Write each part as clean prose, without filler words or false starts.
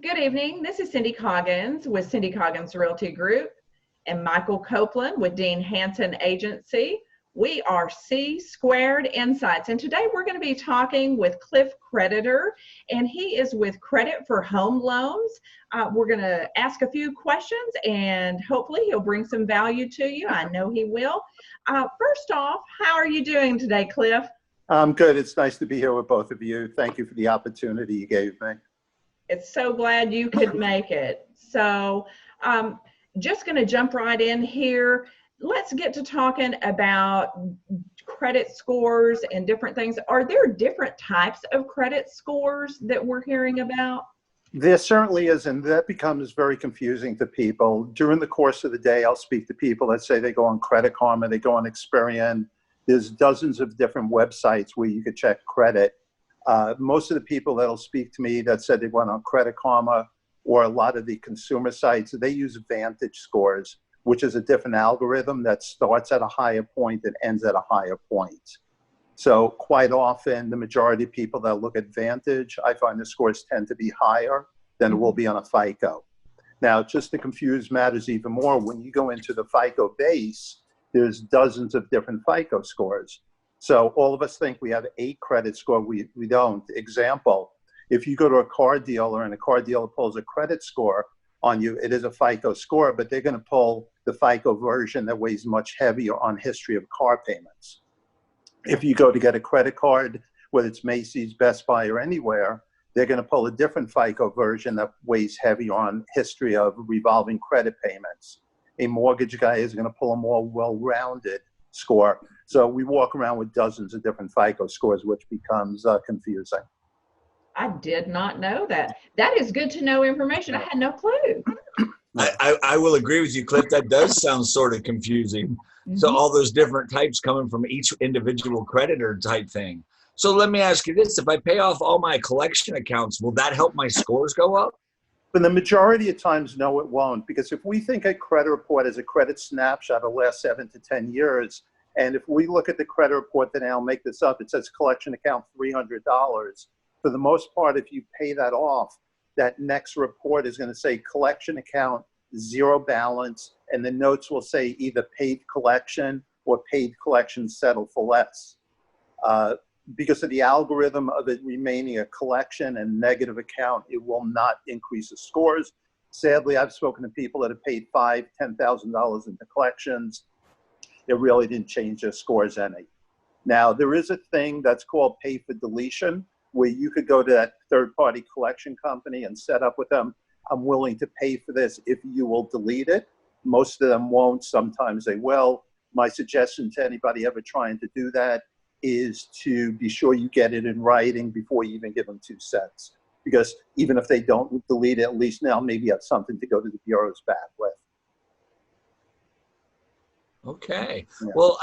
Good evening. This is Cindy Coggins with Cindy Coggins Realty Group and Michael Copeland with Dean Hanson Agency. We are C Squared Insights, and today we're going to be talking with Cliff Kreditor, and he is with Credit for Home Loans. We're going to ask a few questions, and hopefully he'll bring some value to you. I know he will. First off, how are you doing today, Cliff? I'm good. It's nice to be here with both of you. Thank you for the opportunity you gave me. It's so glad you could make it. So just going to jump right in here. Let's get to talking about credit scores and different things. Are there different types of credit scores that we're hearing about? There certainly is, and that becomes very confusing to people. During the course of the day, I'll speak to people that say they go on Credit Karma, they go on Experian. There's dozens of different websites where you could check credit. Most of the people that'll speak to me that said they went on Credit Karma or a lot of the consumer sites, they use Vantage scores, which is a different algorithm that starts at a higher point and ends at a higher point. So quite often, the majority of people that look at Vantage, I find the scores tend to be higher than it will be on a FICO. Now, just to confuse matters even more, when you go into the FICO base, there's dozens of different FICO scores. So all of us think we have a credit score. We don't. Example, if you go to a car dealer and a car dealer pulls a credit score on you, it is a FICO score, but they're going to pull the FICO version that weighs much heavier on history of car payments. If you go to get a credit card, whether it's Macy's, Best Buy, or anywhere, they're going to pull a different FICO version that weighs heavy on history of revolving credit payments. A mortgage guy is going to pull a more well-rounded score. So we walk around with dozens of different FICO scores, which becomes confusing. I did not know that. That is good to know information. I had no clue. I will agree with you, Cliff. That does sound sort of confusing. Mm-hmm. So all those different types coming from each individual creditor type thing. So let me ask you this. If I pay off all my collection accounts, will that help my scores go up? But the majority of times, no, it won't. Because if we think a credit report is a credit snapshot of the last 7 to 10 years, and if we look at the credit report, then I'll make this up, it says collection account $300. For the most part, if you pay that off, that next report is going to say collection account, zero balance, and the notes will say either paid collection or paid collection settled for less. Because of the algorithm of it remaining a collection and negative account, it will not increase the scores. Sadly, I've spoken to people that have paid $5,000, $10,000 into collections. It really didn't change their scores any. Now, there is a thing that's called pay for deletion, where you could go to that third-party collection company and set up with them, I'm willing to pay for this if you will delete it. Most of them won't. Sometimes they will. My suggestion to anybody ever trying to do that is to be sure you get it in writing before you even give them 2 cents. Because even if they don't delete it, at least now maybe you have something to go to the bureaus back with. Okay. Yeah. Well,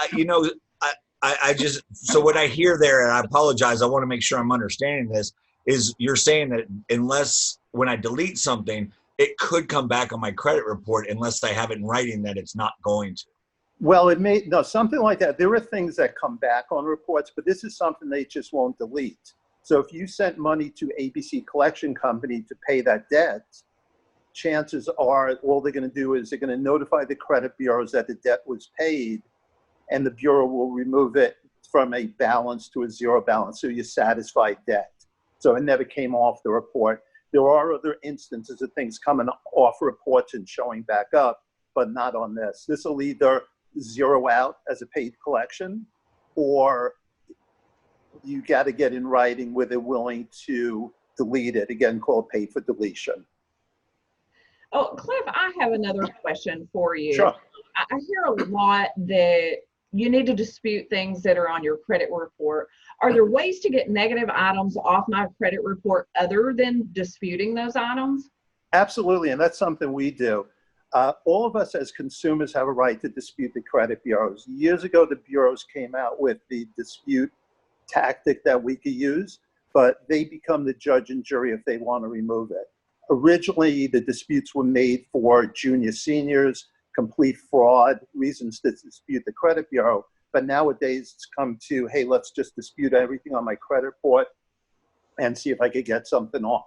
I just, so what I hear there, and I apologize, I want to make sure I'm understanding this, is you're saying that unless, when I delete something, it could come back on my credit report unless I have it in writing that it's not going to. Well, it may, no, something like that. There are things that come back on reports, but this is something they just won't delete. So if you sent money to ABC Collection Company to pay that debt, chances are all they're going to do is they're going to notify the credit bureaus that the debt was paid, and the bureau will remove it from a balance to a zero balance, so you satisfy debt. So it never came off the report. There are other instances of things coming off reports and showing back up, but not on this. This will either zero out as a paid collection, or you got to get in writing where they're willing to delete it, again, called pay for deletion. Oh, Cliff, I have another question for you. Sure. I hear a lot that you need to dispute things that are on your credit report. Are there ways to get negative items off my credit report other than disputing those items? Absolutely, and that's something we do. All of us as consumers have a right to dispute the credit bureaus. Years ago, the bureaus came out with the dispute tactic that we could use, but they become the judge and jury if they want to remove it. Originally, the disputes were made for junior seniors, complete fraud, reasons to dispute the credit bureau. But nowadays, it's come to, hey, let's just dispute everything on my credit report and see if I could get something off.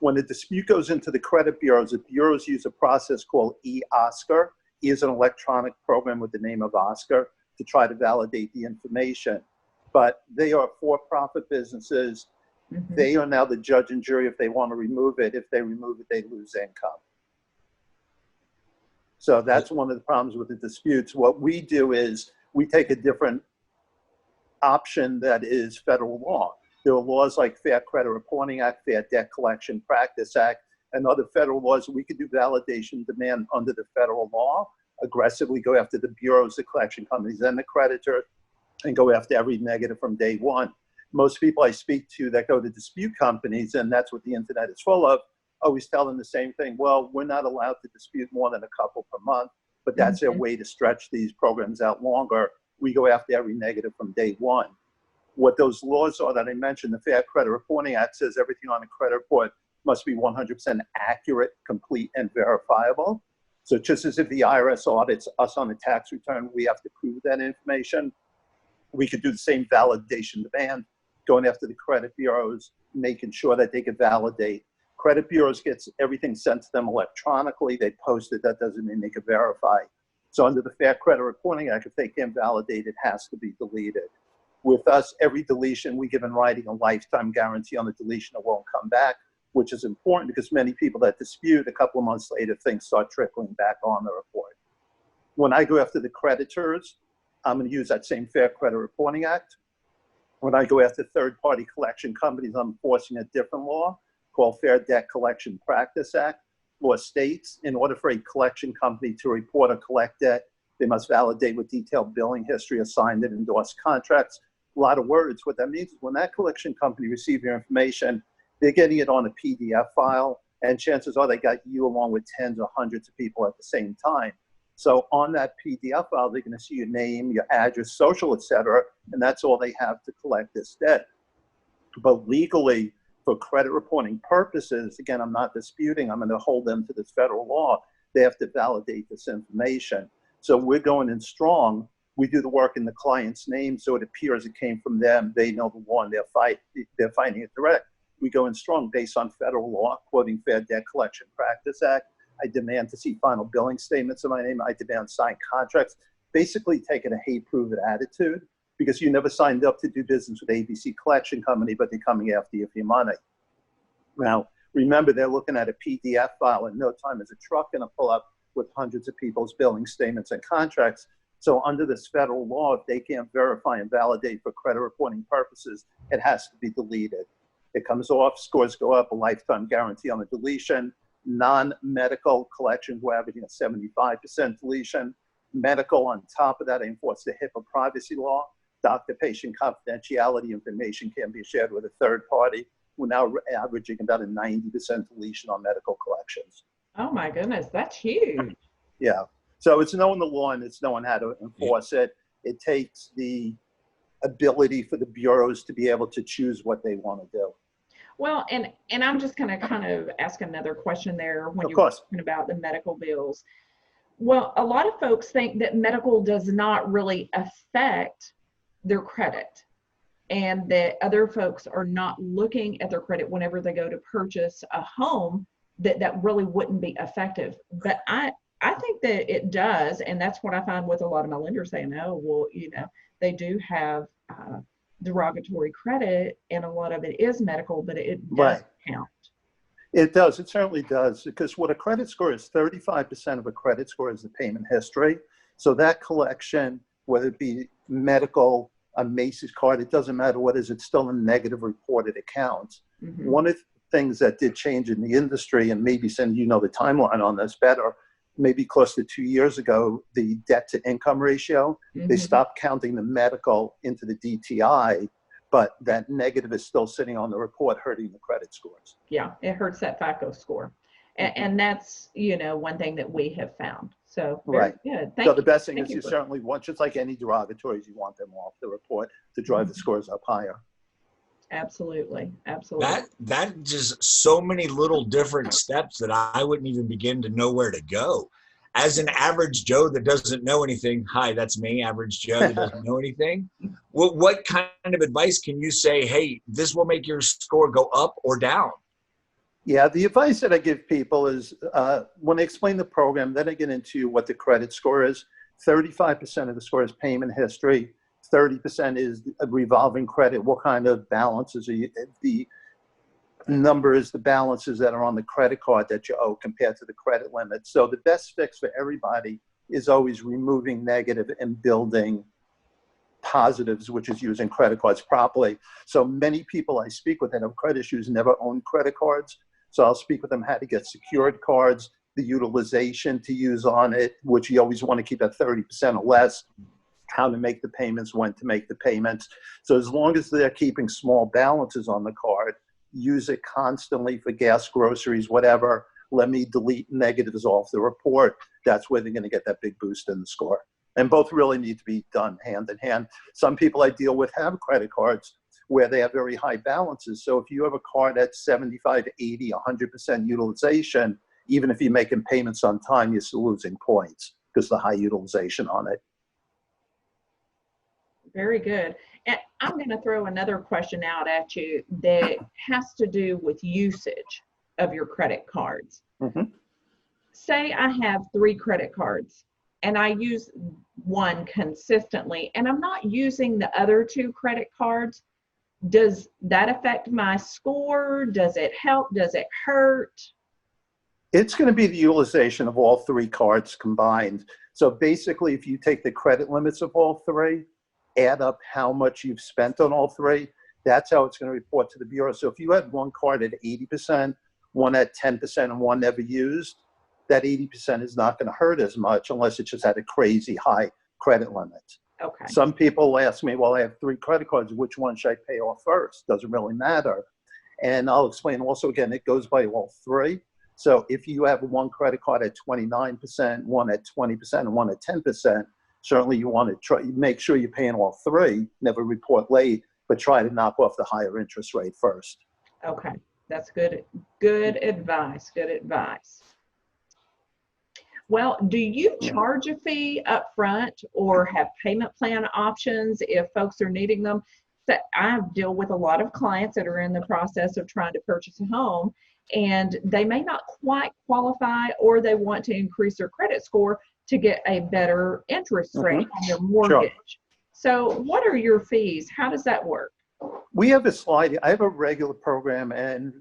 When a dispute goes into the credit bureaus, the bureaus use a process called e-Oscar. E is an electronic program with the name of Oscar to try to validate the information. But they are for-profit businesses. They are now the judge and jury if they want to remove it. If they remove it, they lose income. So that's one of the problems with the disputes. What we do is we take a different option that is federal law. There are laws like Fair Credit Reporting Act, Fair Debt Collection Practice Act, and other federal laws. We could do validation demand under the federal law, aggressively go after the bureaus, the collection companies, and the creditor, and go after every negative from day one. Most people I speak to that go to dispute companies, and that's what the internet is full of, always tell them the same thing. Well, we're not allowed to dispute more than a couple per month, but that's their way to stretch these programs out longer. We go after every negative from day one. What those laws are that I mentioned, the Fair Credit Reporting Act says everything on a credit report must be 100% accurate, complete, and verifiable. So just as if the IRS audits us on a tax return, we have to prove that information. We could do the same validation demand, going after the credit bureaus, making sure that they can validate. Credit bureaus gets everything sent to them electronically. They post it. That doesn't mean they can verify. So under the Fair Credit Reporting Act, if they can't validate, it has to be deleted. With us, every deletion, we give in writing a lifetime guarantee on the deletion. It won't come back, which is important because many people that dispute, a couple of months later, things start trickling back on the report. When I go after the creditors, I'm going to use that same Fair Credit Reporting Act. When I go after third-party collection companies, I'm enforcing a different law called Fair Debt Collection Practice Act. Law states, in order for a collection company to report or collect debt, they must validate with detailed billing history, assigned and endorsed contracts. A lot of words. What that means is when that collection company receives your information, they're getting it on a PDF file, and chances are they got you along with tens or hundreds of people at the same time. So on that PDF file, they're going to see your name, your address, social, etc., and that's all they have to collect this debt. But legally, for credit reporting purposes, again, I'm not disputing, I'm going to hold them to this federal law. They have to validate this information. So we're going in strong. We do the work in the client's name, so it appears it came from them. They know the law, and they're fighting it direct. We go in strong based on federal law, quoting Fair Debt Collection Practice Act. I demand to see final billing statements in my name. I demand signed contracts, basically taking a hate prove it attitude, because you never signed up to do business with ABC Collection Company, but they're coming after you for your money. Now, remember, they're looking at a PDF file. In no time is a truck going to pull up with hundreds of people's billing statements and contracts. So under this federal law, if they can't verify and validate for credit reporting purposes, it has to be deleted. It comes off, scores go up, a lifetime guarantee on the deletion. Non-medical collections, we're averaging a 75% deletion. Medical, on top of that, I enforce the HIPAA privacy law. Doctor-patient confidentiality information can be shared with a third party. We're now averaging about a 90% deletion on medical collections. Oh my goodness, that's huge. Yeah. So it's knowing the law and it's knowing how to enforce it. It takes the ability for the bureaus to be able to choose what they want to do. Well, and I'm just going to kind of ask another question there when you're talking about the medical bills. Well, a lot of folks think that medical does not really affect their credit, and that other folks are not looking at their credit whenever they go to purchase a home, that really wouldn't be effective. But I think that it does, and that's what I find with a lot of my lenders saying, oh, well, you know, they do have derogatory credit, and a lot of it is medical, but it does count. It does. It certainly does, because what a credit score is, 35% of a credit score is the payment history. So that collection, whether it be medical, a Macy's card, it doesn't matter what it is, it's still a negative reported account. One of the things that did change in the industry, and maybe Cindy, you know the timeline on this better, maybe close to 2 years ago, the debt to income ratio, they stopped counting the medical into the DTI, but that negative is still sitting on the report, hurting the credit scores. Yeah, it hurts that FICO score. And that's, you know, one thing that we have found. So very good. So the best thing is you certainly want, just like any derogatories, you want them off the report to drive the scores up higher. Absolutely. Absolutely. That just so many little different steps that I wouldn't even begin to know where to go. As an average Joe that doesn't know anything, hi, that's me, average Joe that doesn't know anything. What kind of advice can you say, hey, this will make your score go up or down? Yeah, the advice that I give people is when they explain the program, then I get into what the credit score is. 35% of the score is payment history. 30% is a revolving credit. What kind of balances are you, the number is the balances that are on the credit card that you owe compared to the credit limit. So the best fix for everybody is always removing negative and building positives, which is using credit cards properly. So many people I speak with that have credit issues never own credit cards. So I'll speak with them how to get secured cards, the utilization to use on it, which you always want to keep at 30% or less, how to make the payments, when to make the payments. So as long as they're keeping small balances on the card, use it constantly for gas, groceries, whatever. Let me delete negatives off the report. That's where they're going to get that big boost in the score. And both really need to be done hand in hand. Some people I deal with have credit cards where they have very high balances. So if you have a card at 75, 80, 100% utilization, even if you're making payments on time, you're still losing points because of the high utilization on it. Very good. And I'm going to throw another question out at you that has to do with usage of your credit cards. Mm-hmm. Say I have 3 credit cards and I use one consistently and I'm not using the other 2 credit cards. Does that affect my score? Does it help? Does it hurt? It's going to be the utilization of all 3 cards combined. So basically, if you take the credit limits of all 3, add up how much you've spent on all 3, that's how it's going to report to the Bureau. So if you had one card at 80%, one at 10%, and one never used, that 80% is not going to hurt as much unless it just had a crazy high credit limit. Okay. Some people ask me, well, I have 3 credit cards. Which one should I pay off first? Doesn't really matter. And I'll explain also, again, it goes by all 3. So if you have one credit card at 29%, one at 20%, and one at 10%, certainly you want to try, make sure you're paying all 3, never report late, but try to knock off the higher interest rate first. Okay. That's good. Good advice. Good advice. Well, do you charge a fee up front or have payment plan options if folks are needing them? So I deal with a lot of clients that are in the process of trying to purchase a home and they may not quite qualify or they want to increase their credit score to get a better interest rate on their mortgage. Sure. So what are your fees? How does that work? We have a slide. I have a regular program, and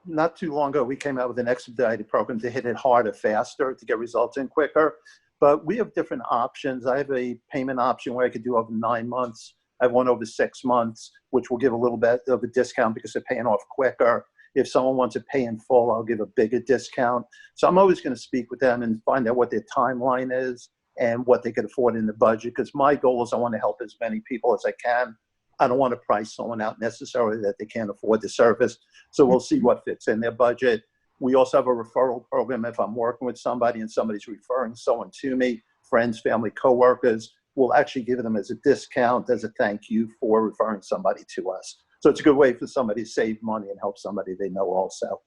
not too long ago, we came out with an expedited program to hit it harder, faster, to get results in quicker. But we have different options. I have a payment option where I could do over 9 months. I have one over 6 months, which will give a little bit of a discount because they're paying off quicker. If someone wants to pay in full, I'll give a bigger discount. So I'm always going to speak with them and find out what their timeline is and what they can afford in the budget. Because my goal is I want to help as many people as I can. I don't want to price someone out necessarily that they can't afford the service. So we'll see what fits in their budget. We also have a referral program. If I'm working with somebody and somebody's referring someone to me, friends, family, coworkers, we'll actually give them as a discount, as a thank you for referring somebody to us. So it's a good way for somebody to save money and help somebody they know also.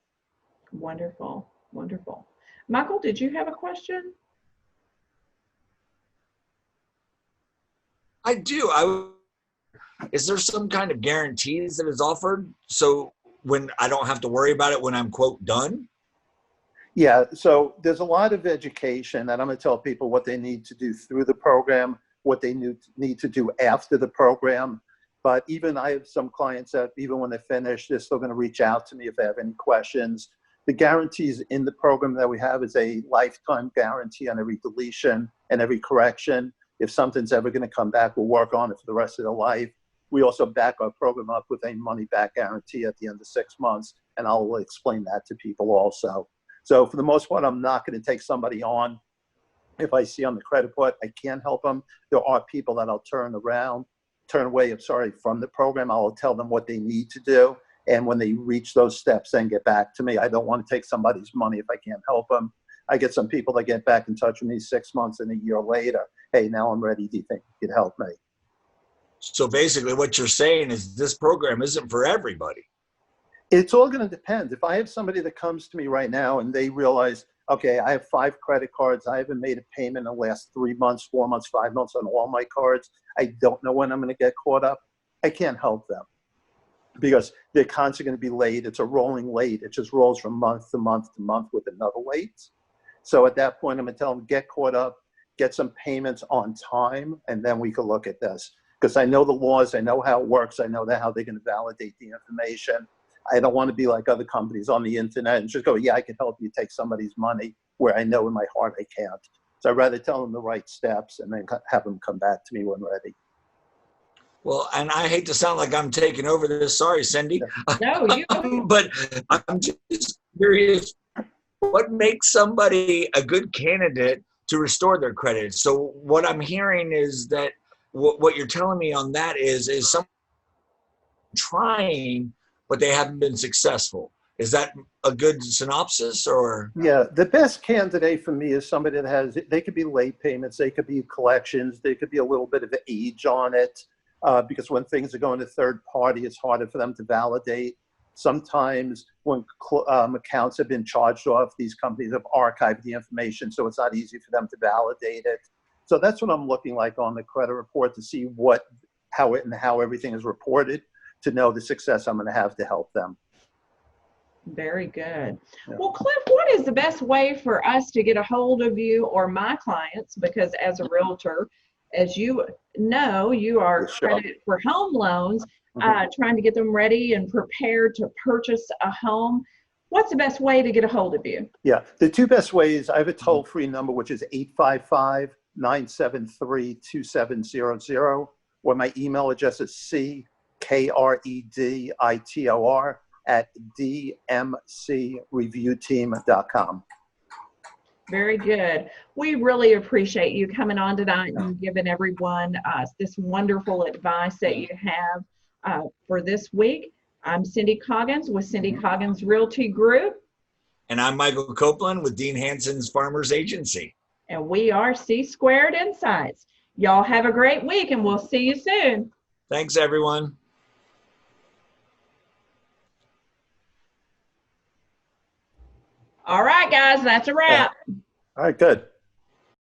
Wonderful. Wonderful. Michael, did you have a question? I do. Is there some kind of guarantees that is offered so when I don't have to worry about it when I'm, quote, done? Yeah, so there's a lot of education that I'm going to tell people what they need to do through the program, what they need to do after the program. But even I have some clients that even when they finish, they're still going to reach out to me if they have any questions. The guarantees in the program that we have is a lifetime guarantee on every deletion and every correction. If something's ever going to come back, we'll work on it for the rest of their life. We also back our program up with a money-back guarantee at the end of 6 months, and I'll explain that to people also. So for the most part, I'm not going to take somebody on if I see on the credit report I can't help them. There are people that I'll turn away from the program. I'll tell them what they need to do, and when they reach those steps, then get back to me. I don't want to take somebody's money if I can't help them. I get some people that get back in touch with me 6 months and a year later. Hey, now I'm ready. Do you think you could help me? So basically what you're saying is this program isn't for everybody. It's all going to depend. If I have somebody that comes to me right now and they realize, okay, I have 5 credit cards. I haven't made a payment in the last 3 months, 4 months, 5 months on all my cards. I don't know when I'm going to get caught up. I can't help them. because they're constantly going to be late. It's a rolling late. It just rolls from month to month to month with another late. So at that point, I'm going to tell them, get caught up, get some payments on time, and then we can look at this. Because I know the laws, I know how it works, I know how they're going to validate the information. I don't want to be like other companies on the internet and just go, yeah, I can help you take somebody's money, where I know in my heart I can't. So I'd rather tell them the right steps and then have them come back to me when ready. Well, and I hate to sound like I'm taking over this. Sorry, Cindy. No, you. But I'm just curious, what makes somebody a good candidate to restore their credit? So what I'm hearing is that what you're telling me on that is someone trying, but they haven't been successful. Is that a good synopsis, or? Yeah, the best candidate for me is somebody that has, they could be late payments, they could be collections, they could be a little bit of age on it, because when things are going to third party, it's harder for them to validate. Sometimes when accounts have been charged off, these companies have archived the information, so it's not easy for them to validate it. So that's what I'm looking like on the credit report, to see how everything is reported, to know the success I'm going to have to help them. Very good. Yeah. Well, Cliff, what is the best way for us to get a hold of you or my clients? Because as a realtor, as you know, you are credit for home loans, trying to get them ready and prepared to purchase a home. What's the best way to get a hold of you? Yeah, the two best ways, I have a toll-free number, which is 855-973-2700, or my email address is ckreditor@dmcreviewteam.com. Very good. We really appreciate you coming on tonight and giving everyone this wonderful advice that you have for this week. I'm Cindy Coggins with Cindy Coggins Realty Group. And I'm Michael Copeland with Dean Hansen's Farmers Agency. And we are C Squared Insights. Y'all have a great week, and we'll see you soon. Thanks, everyone. All right, guys, that's a wrap. All right, good.